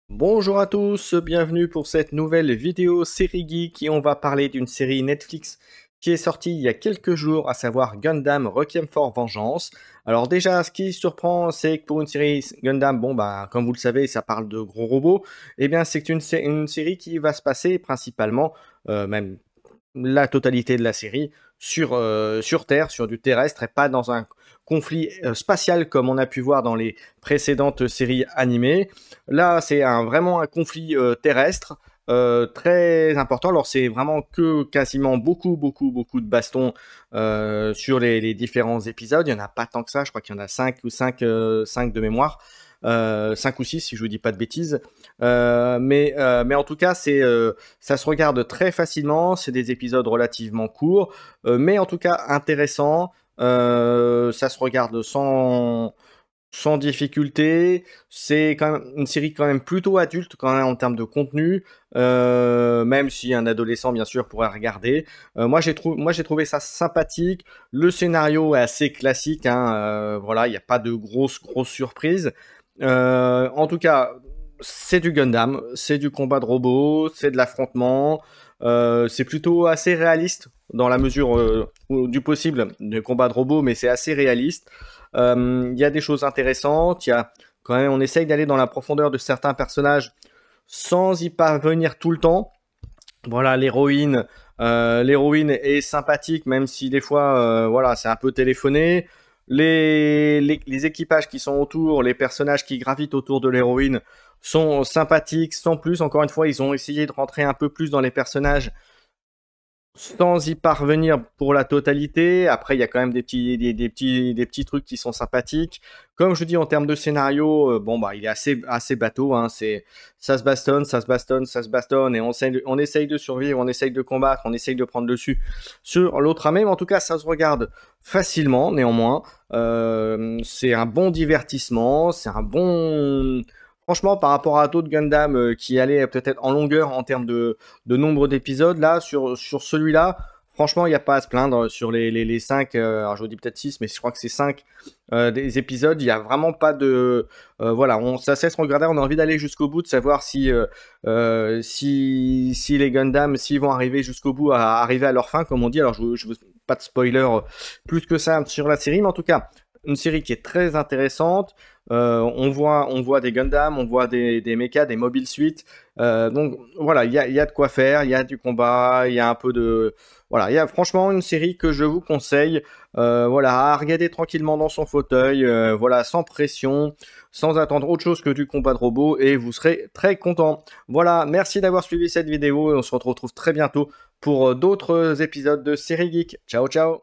Bonjour à tous, bienvenue pour cette nouvelle vidéo série geek et on va parler d'une série Netflix qui est sortie il y a quelques jours, à savoir Gundam Requiem for Vengeance. Alors déjà, ce qui surprend, c'est que pour une série Gundam, bon bah comme vous le savez, ça parle de gros robots, et bien c'est une série qui va se passer principalement, même la totalité de la série, sur Terre, sur du terrestre, et pas dans un conflit spatial comme on a pu voir dans les précédentes séries animées. Là, c'est vraiment un conflit terrestre très important. Alors, c'est vraiment que quasiment beaucoup de bastons sur les différents épisodes. Il n'y en a pas tant que ça, je crois qu'il y en a 5 ou 5 de mémoire. 5 ou 6 si je vous dis pas de bêtises. Mais en tout cas, ça se regarde très facilement. C'est des épisodes relativement courts, mais en tout cas intéressants. Ça se regarde sans difficulté. C'est quand même une série quand même plutôt adulte quand même en termes de contenu, même si un adolescent bien sûr pourrait regarder. Moi j'ai trouvé ça sympathique. Le scénario est assez classique, hein, voilà, il n'y a pas de grosses surprises. En tout cas, c'est du Gundam, c'est du combat de robots, c'est de l'affrontement. C'est plutôt assez réaliste dans la mesure du possible de combat de robots, mais c'est assez réaliste. Il y a des choses intéressantes. Il y a quand même, on essaye d'aller dans la profondeur de certains personnages sans y parvenir tout le temps. Voilà, l'héroïne est sympathique, même si des fois, voilà, c'est un peu téléphoné. Les équipages qui sont autour, les personnages qui gravitent autour de l'héroïne sont sympathiques, sans plus. Encore une fois, ils ont essayé de rentrer un peu plus dans les personnages sans y parvenir pour la totalité. Après, il y a quand même des petits trucs qui sont sympathiques. Comme je dis, en termes de scénario, bon, bah, il est assez bateau, hein. Ça se bastonne, et on essaye de survivre, on essaye de combattre, on essaye de prendre le dessus sur l'autre armée. Mais en tout cas, ça se regarde facilement, néanmoins. C'est un bon divertissement, Franchement, par rapport à d'autres Gundam qui allaient peut-être en longueur en termes de nombre d'épisodes, là, sur celui-là, franchement, il n'y a pas à se plaindre. Sur les 5, alors je vous dis peut-être 6, mais je crois que c'est 5 des épisodes, il n'y a vraiment pas de... voilà, ça cesse de regarder, on a envie d'aller jusqu'au bout, de savoir si les Gundam, s'ils vont arriver jusqu'au bout, à arriver à leur fin, comme on dit. Alors, je pas de spoiler plus que ça sur la série, mais en tout cas, une série qui est très intéressante. On voit des Gundam, on voit des mechas, des mobile suites. Donc voilà, il y a de quoi faire, il y a du combat, il y a un peu de... Voilà, il y a franchement une série que je vous conseille, voilà, à regarder tranquillement dans son fauteuil, voilà, sans pression, sans attendre autre chose que du combat de robots, et vous serez très content. Voilà, merci d'avoir suivi cette vidéo, et on se retrouve très bientôt pour d'autres épisodes de Série Geek. Ciao, ciao!